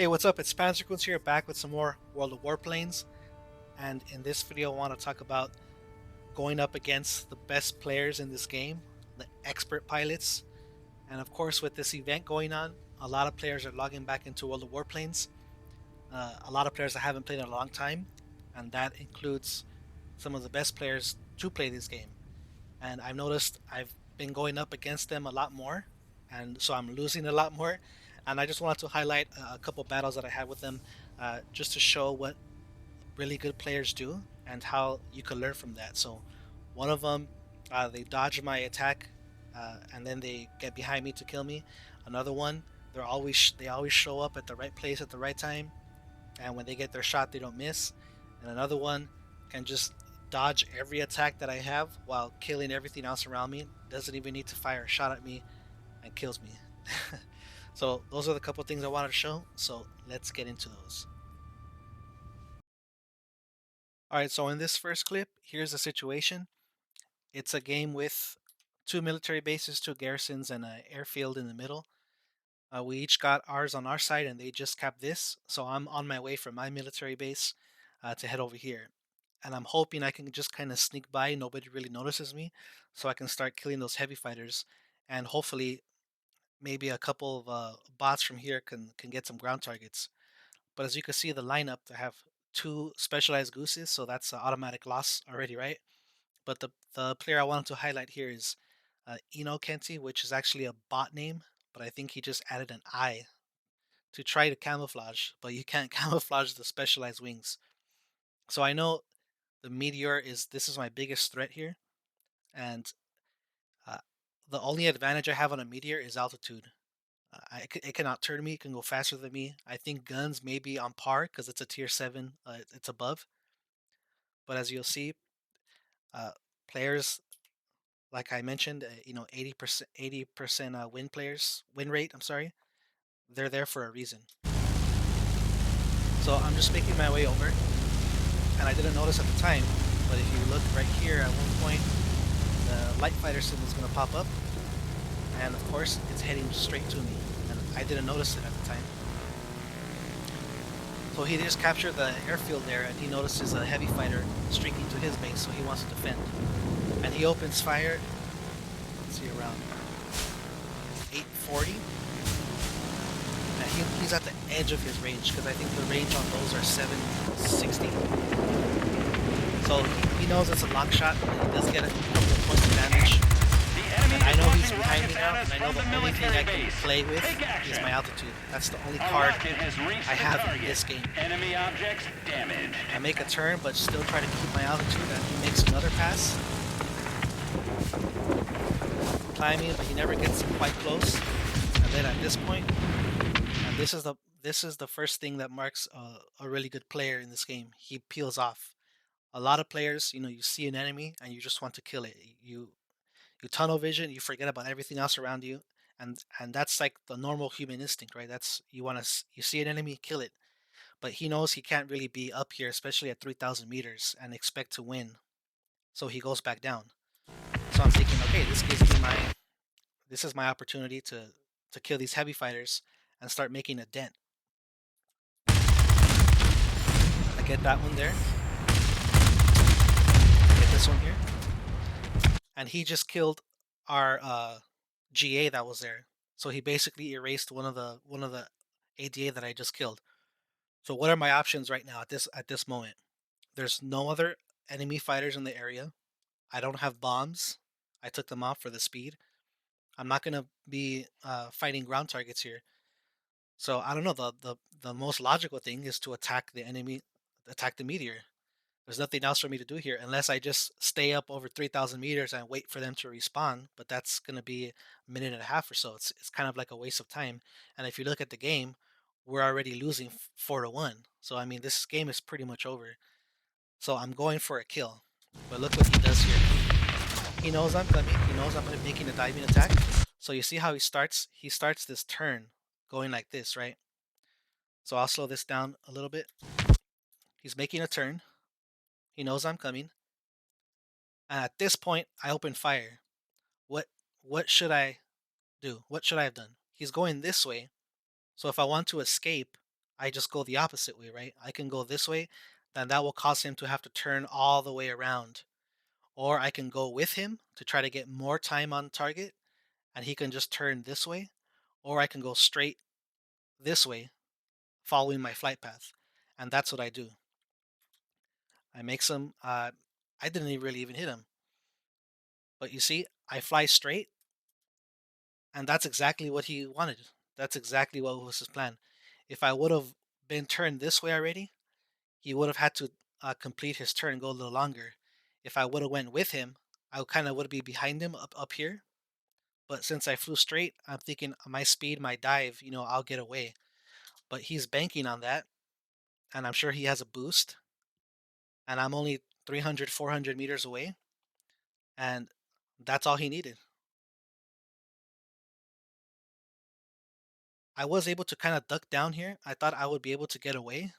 What's up? It's Panzerkunz here, back with some more World of Warplanes. And in this video, I want to talk about going up against the best players in this game, the expert pilots. And of course, with this event going on, a lot of players are logging back into World of Warplanes. A lot of players that haven't played in a long time, and that includes some of the best players to play this game. And I've noticed I've been going up against them a lot more, and so I'm losing a lot more. And I just wanted to highlight a couple battles that I had with them, just to show what really good players do and how you can learn from that. So one of them, they dodge my attack, and then they get behind me to kill me. Another one, they always show up at the right place at the right time, and when they get their shot, they don't miss. And another one can just dodge every attack that I have while killing everything else around me. Doesn't even need to fire a shot at me and kills me. So those are the couple things I wanted to show. So let's get into those. Alright, so in this first clip, here's the situation. It's a game with two military bases, two garrisons, and an airfield in the middle. We each got ours on our side, and they just capped this. So I'm on my way from my military base to head over here. And I'm hoping I can just kind of sneak by, nobody really notices me, so I can start killing those heavy fighters. And hopefully, maybe a couple of bots from here can get some ground targets. But as you can see, the lineup, they have two specialized gooses, so that's an automatic loss already, right? But the player I wanted to highlight here is Eno Kenti, which is actually a bot name, but I think he just added an I to try to camouflage, but you can't camouflage the specialized wings. So I know the meteor this is my biggest threat here, and uh, the only advantage I have on a meteor is altitude. It can outturn me, it can go faster than me. I think guns may be on par because it's a tier 7, it's above. But as you'll see, uh, players, like I mentioned, 80% win rate, I'm sorry, they're there for a reason. So I'm just making my way over, and I didn't notice at the time, but if you look right here, at one point, the light fighter symbol is going to pop up, and of course, it's heading straight to me, and I didn't notice it at the time. So he just captured the airfield there, and he notices a heavy fighter streaking to his base, so he wants to defend. And he opens fire, let's see, around 840. And he's at the edge of his range, because I think the range on those are 760. So he knows it's a long shot, and he does get a couple of points of damage. And I know he's behind me now, and I know the only thing I can play with is my altitude. That's the only card I have in this game. I make a turn, but still try to keep my altitude, and he makes another pass. Climbing, but he never gets quite close. And then at this point, and this is the first thing that marks a really good player in this game. He peels off. A lot of players, you see an enemy and you just want to kill it. You tunnel vision, you forget about everything else around you, and that's like the normal human instinct, right? That's you see an enemy, kill it. But he knows he can't really be up here, especially at 3,000 meters, and expect to win. So he goes back down. So I'm thinking, okay, this is my opportunity to kill these heavy fighters and start making a dent. I get that one there. Get this one here. And he just killed our GA that was there. So he basically erased one of the ADA that I just killed. So what are my options right now at this moment? There's no other enemy fighters in the area. I don't have bombs. I took them off for the speed. I'm not gonna be fighting ground targets here. So I don't know. The most logical thing is to attack the enemy, attack the meteor. There's nothing else for me to do here unless I just stay up over 3,000 meters and wait for them to respawn. But that's going to be a minute and a half or so. It's kind of like a waste of time. And if you look at the game, we're already losing 4-1. So I mean, this game is pretty much over. So I'm going for a kill. But look what he does here. He knows I'm coming. He knows I'm making a diving attack. So you see how he starts? He starts this turn going like this, right? So I'll slow this down a little bit. He's making a turn. He knows I'm coming. And at this point, I open fire. What what should I do? What should I have done? He's going this way. So if I want to escape, I just go the opposite way, right? I can go this way, then that will cause him to have to turn all the way around. Or I can go with him to try to get more time on target, and he can just turn this way. Or I can go straight this way, following my flight path. And that's what I do. I make some, I didn't really even hit him. But you see, I fly straight, and that's exactly what he wanted. That's exactly what was his plan. If I would have been turned this way already, he would have had to complete his turn and go a little longer. If I would have went with him, I kind of would be behind him up here. But since I flew straight, I'm thinking my speed, my dive, I'll get away. But he's banking on that, and I'm sure he has a boost, and I'm only 300, 400 meters away, and that's all he needed. I was able to kind of duck down here. I thought I would be able to get away,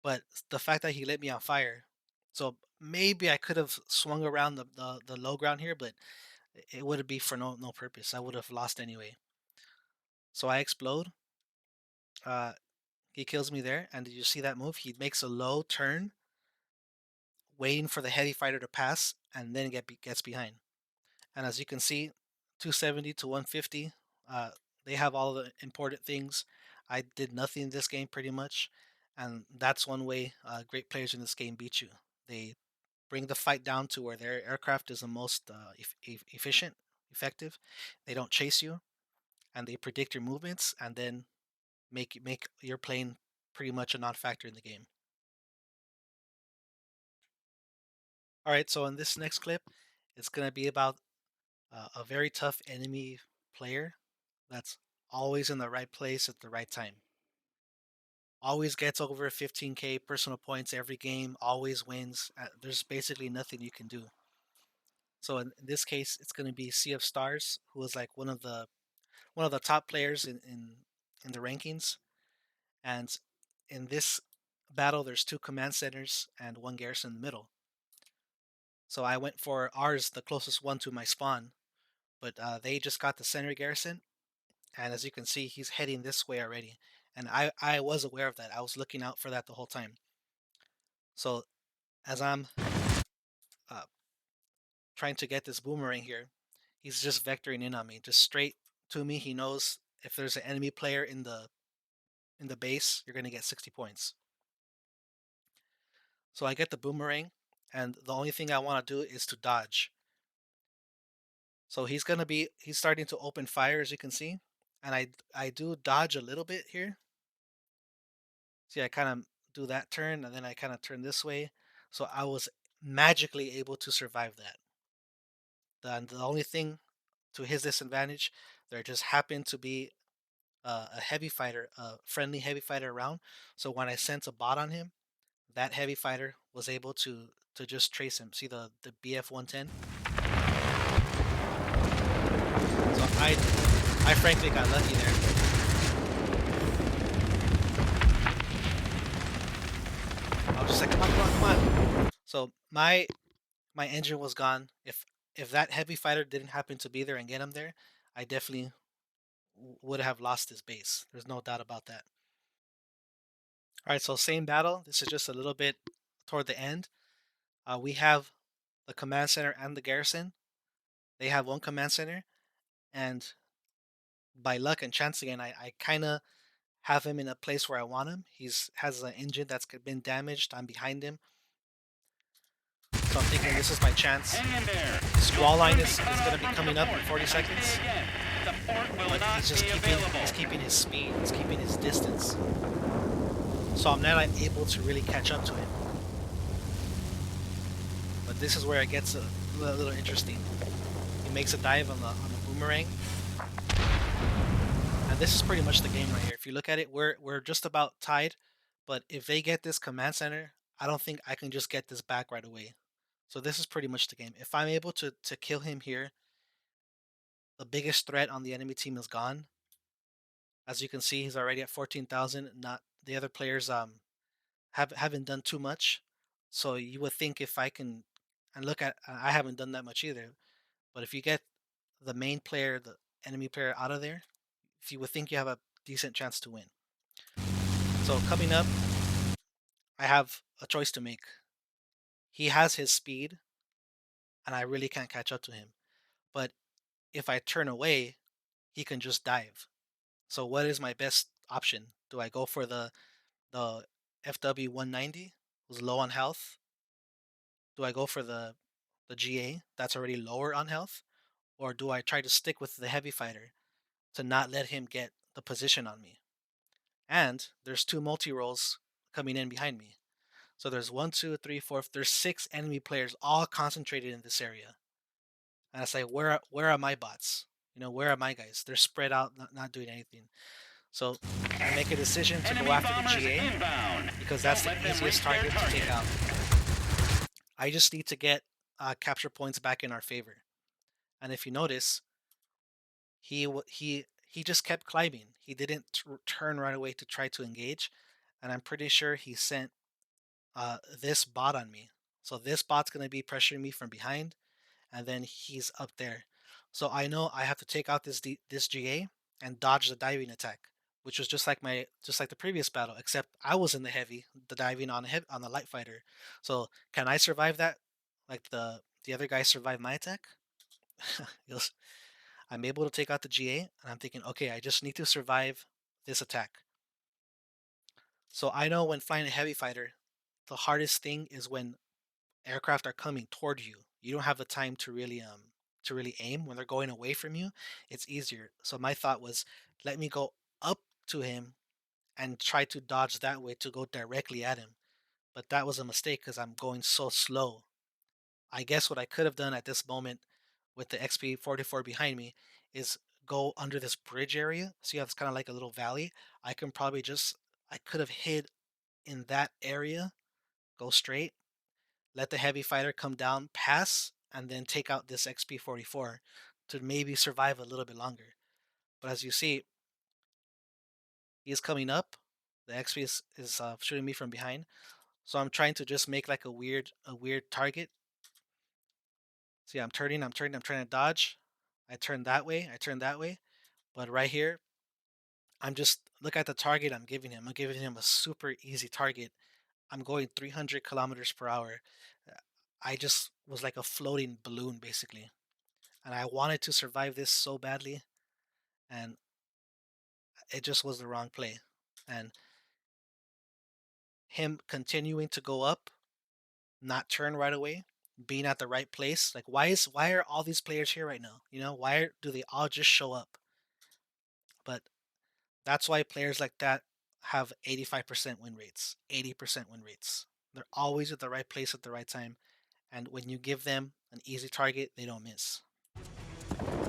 but the fact that he lit me on fire, so maybe I could have swung around the low ground here, but it would be for no purpose. I would have lost anyway. So I explode. Uh, he kills me there, and did you see that move? He makes a low turn, waiting for the heavy fighter to pass, and then gets behind. And as you can see, 270 to 150, they have all the important things. I did nothing in this game pretty much, and that's one way great players in this game beat you. They bring the fight down to where their aircraft is the most efficient, effective. They don't chase you, and they predict your movements, and then make your plane pretty much a non-factor in the game. All right, so in this next clip, it's gonna be about a very tough enemy player that's always in the right place at the right time. Always gets over 15K personal points every game, always wins. There's basically nothing you can do. So in this case, it's going to be Sea of Stars, who is like one of the top players in the rankings. And in this battle, there's two command centers and one garrison in the middle. So I went for ours, the closest one to my spawn, but they just got the center garrison, and as you can see, he's heading this way already. And I was aware of that. I was looking out for that the whole time. So as I'm uh, trying to get this boomerang here, he's just vectoring in on me, just straight to me. He knows if there's an enemy player in the base, you're gonna get 60 points. So I get the boomerang, and the only thing I want to do is to dodge. So he's starting to open fire, as you can see, and I do dodge a little bit here. See, I kind of do that turn, and then I kind of turn this way. So I was magically able to survive that. The only thing to his disadvantage, there just happened to be a heavy fighter, a friendly heavy fighter around. So when I sent a bot on him, that heavy fighter was able to just trace him. See the BF 110. So I frankly got lucky there. I was just like, come on, come on, come on. So my engine was gone. If that heavy fighter didn't happen to be there and get him there, I definitely would have lost his base. There's no doubt about that. All right, so same battle. This is just a little bit toward the end. We have the command center and the garrison. They have one command center, and by luck and chance again, I kind of have him in a place where I want him. He's has an engine that's been damaged. I'm behind him, so I'm thinking this is my chance. Squall line is going to be coming up in 40 seconds. But he's keeping his speed. He's keeping his distance. So I'm not able to really catch up to him. But this is where it gets a little interesting. He makes a dive on the boomerang, and this is pretty much the game right here. If you look at it, we're just about tied. But if they get this command center, I don't think I can just get this back right away. So this is pretty much the game. If I'm able to kill him here, the biggest threat on the enemy team is gone. As you can see, he's already at 14,000. Not the other players haven't done too much. So you would think if I can, and look at I haven't done that much either. But if you get the main player, the enemy player out of there, if you would think you have a decent chance to win. So coming up, I have a choice to make. He has his speed, and I really can't catch up to him. But if I turn away, he can just dive. So what is my best option? Do I go for the FW 190, who's low on health? Do I go for the GA that's already lower on health, or do I try to stick with the heavy fighter to not let him get the position on me? And there's two multi rolls coming in behind me. So there's one, two, three, four. There's six enemy players all concentrated in this area. And I say, where are my bots? Where are my guys? They're spread out, not doing anything. So I make a decision to go Enemy after the bombers GA inbound. because that's Don't the let them easiest reach their target to take target. out. I just need to get capture points back in our favor. And if you notice, he just kept climbing. He didn't turn right away to try to engage, and I'm pretty sure he sent this bot on me. So this bot's gonna be pressuring me from behind, and then he's up there. So I know I have to take out this GA and dodge the diving attack, which was just like the previous battle, except I was in the heavy, the diving on the light fighter. So can I survive that? Like the other guy survived my attack? I'm able to take out the GA, and I'm thinking, okay, I just need to survive this attack. So I know when flying a heavy fighter, the hardest thing is when aircraft are coming toward you. You don't have the time to really aim when they're going away from you. It's easier. So my thought was, let me go up to him and try to dodge that way to go directly at him. But that was a mistake because I'm going so slow. I guess what I could have done at this moment with the XP-44 behind me is go under this bridge area. See how it's kind of like a little valley? I can probably just I could have hid in that area, go straight, let the heavy fighter come down, pass, and then take out this XP-44 to maybe survive a little bit longer. But as you see, he is coming up. The XP is shooting me from behind, so I'm trying to just make like a weird target. See, I'm trying to dodge. I turn that way, I turn that way, but right here, I'm just look at the target I'm giving him. I'm giving him a super easy target. I'm going 300 kilometers per hour. Uh, I just was like a floating balloon basically, and I wanted to survive this so badly, and it just was the wrong play. And him continuing to go up, not turn right away, being at the right place. Like why are all these players here right now? Do they all just show up? But that's why players like that have 85% win rates, 80% win rates. They're always at the right place at the right time, and when you give them an easy target, they don't miss.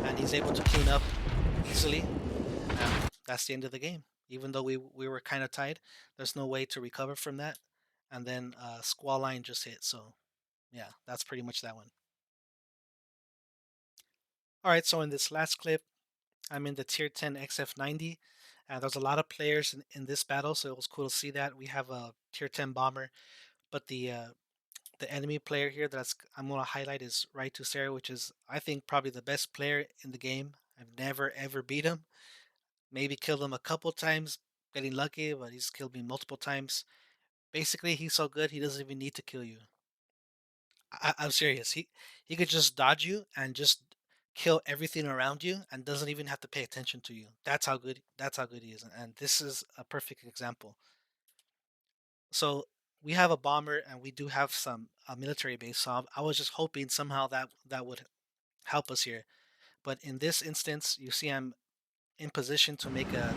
And he's able to clean up easily, and that's the end of the game. Even though we were kind of tied, there's no way to recover from that. And then Squall Line just hit, so yeah, that's pretty much that one. All right, so in this last clip, I'm in the tier 10 XF90. There's a lot of players in this battle, so it was cool to see that. We have a tier 10 bomber, but the enemy player here I'm gonna highlight is Right to Sarah, which is I think probably the best player in the game. I've never ever beat him. Maybe killed him a couple times, getting lucky, but he's killed me multiple times. Basically, he's so good he doesn't even need to kill you. I'm serious. He could just dodge you and just kill everything around you and doesn't even have to pay attention to you. That's how good he is. And this is a perfect example. So we have a bomber and we do have some military base. So I was just hoping somehow that would help us here. But in this instance, you see I'm in position to make an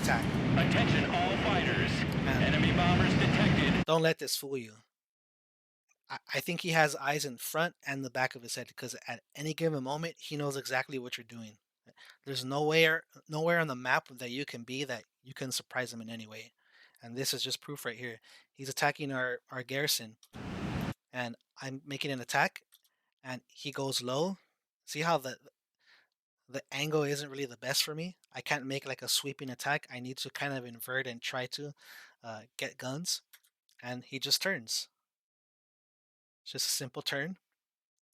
attack. Attention all fighters. And Enemy bombers detected. don't let this fool you. I think he has eyes in front and the back of his head because at any given moment he knows exactly what you're doing. There's nowhere on the map that you can be that you can surprise him in any way. And this is just proof right here. He's attacking our garrison, and I'm making an attack, and he goes low. See how the angle isn't really the best for me. I can't make like a sweeping attack. I need to kind of invert and try to get guns, and he just turns. It's just a simple turn.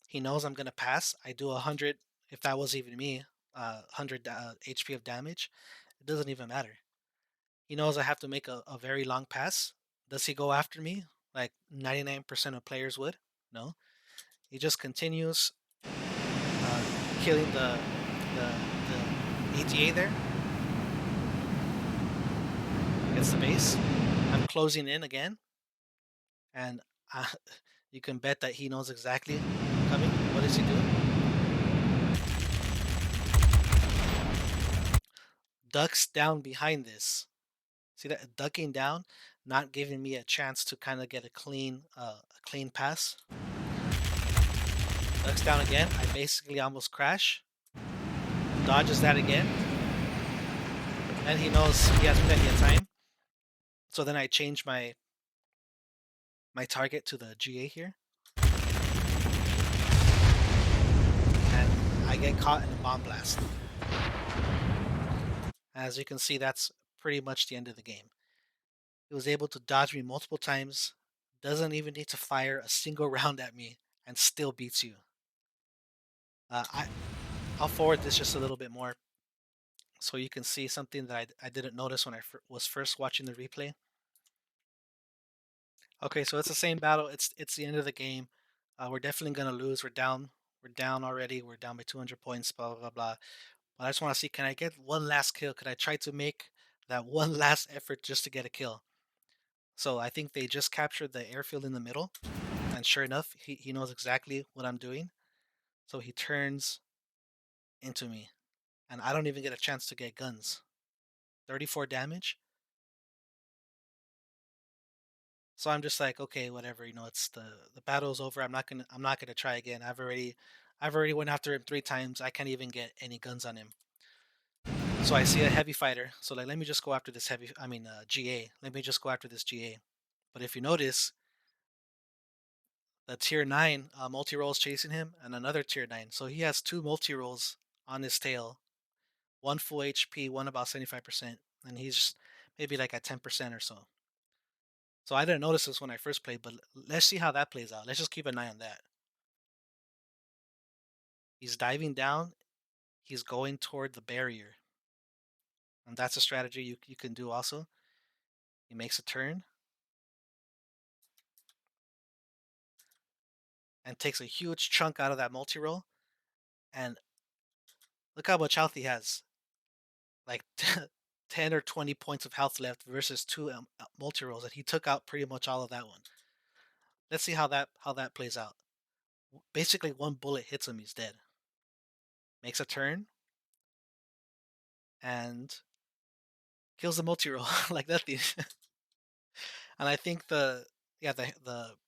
He knows I'm gonna pass. I do 100. If that was even me, 100 HP of damage. It doesn't even matter. He knows I have to make a very long pass. Does he go after me like 99% of players would? No. He just continues uh, killing the ATA there. Gets the base. I'm closing in again, and uh, you can bet that he knows exactly I'm coming. What is he doing? Ducks down behind this. See that ducking down, not giving me a chance to kind of get a clean pass. Ducks down again. I basically almost crash. Dodges that again. And he knows he has plenty of time. So then I change my target to the GA here, and I get caught in a bomb blast. As you can see, that's pretty much the end of the game. He was able to dodge me multiple times, doesn't even need to fire a single round at me, and still beats you. Uh, I, I'll forward this just a little bit more so you can see something that I didn't notice when I was first watching the replay. Okay, so it's the same battle. It's the end of the game. We're definitely gonna lose. We're down already. We're down by 200 points. Blah blah blah. But I just want to see, can I get one last kill? Could I try to make that one last effort just to get a kill? So I think they just captured the airfield in the middle, and sure enough, he knows exactly what I'm doing. So he turns into me, and I don't even get a chance to get guns. 34 damage. So I'm just like, okay, whatever. It's the battle's over. I'm not gonna try again. I've already went after him 3 times. I can't even get any guns on him. So I see a heavy fighter. So like, let me just go after this GA. Let me just go after this GA. But if you notice, the tier 9 multi rolls chasing him, and another tier 9. So he has two multi rolls on his tail. One full HP, one about 75%, and he's just maybe like at 10% or so. So I didn't notice this when I first played, but let's see how that plays out. Let's just keep an eye on that. He's diving down. He's going toward the barrier. And that's a strategy you can do also. He makes a turn and takes a huge chunk out of that multi-roll. And look how much health he has. Like 10 or 20 points of health left versus two multi-rolls. And he took out pretty much all of that one. Let's see how that plays out. Basically, one bullet hits him, he's dead. Makes a turn and kills the multi-roll like nothing. And I think the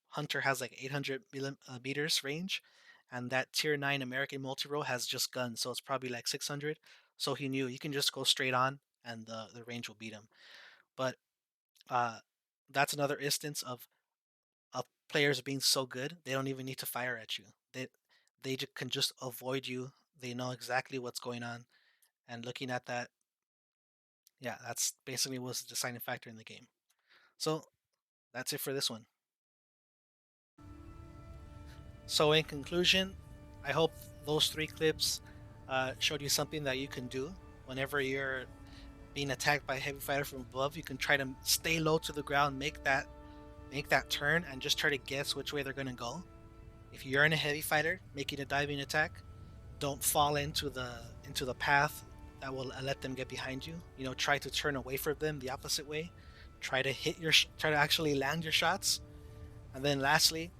hunter has like 800 meters range, and that tier 9 American multi-roll has just guns, so it's probably like 600. So he knew he can just go straight on, and the range will beat him. But uh, that's another instance of players being so good they don't even need to fire at you. They can just avoid you. They know exactly what's going on, and looking at that, yeah, that's basically was the deciding factor in the game. So that's it for this one. So, in conclusion, I hope those 3 clips showed you something that you can do whenever you're being attacked by a heavy fighter from above. You can try to stay low to the ground, make that turn, and just try to guess which way they're going to go. If you're in a heavy fighter making a diving attack, don't fall into the path that will let them get behind you. Try to turn away from them the opposite way. Try to actually land your shots, and then lastly,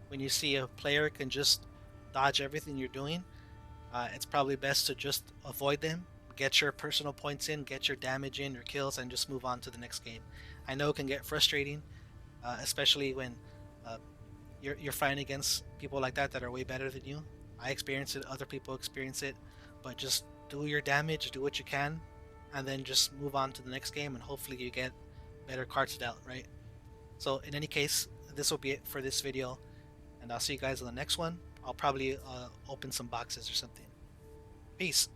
when you see a player can just dodge everything you're doing, it's probably best to just avoid them, get your personal points in, get your damage in, your kills, and just move on to the next game. I know it can get frustrating, especially when uh, you're fighting against people like that are way better than you. I experience it, other people experience it, but just do your damage, do what you can, and then just move on to the next game, and hopefully you get better cards dealt, right? So in any case, this will be it for this video, and I'll see you guys on the next one. I'll probably open some boxes or something. Peace.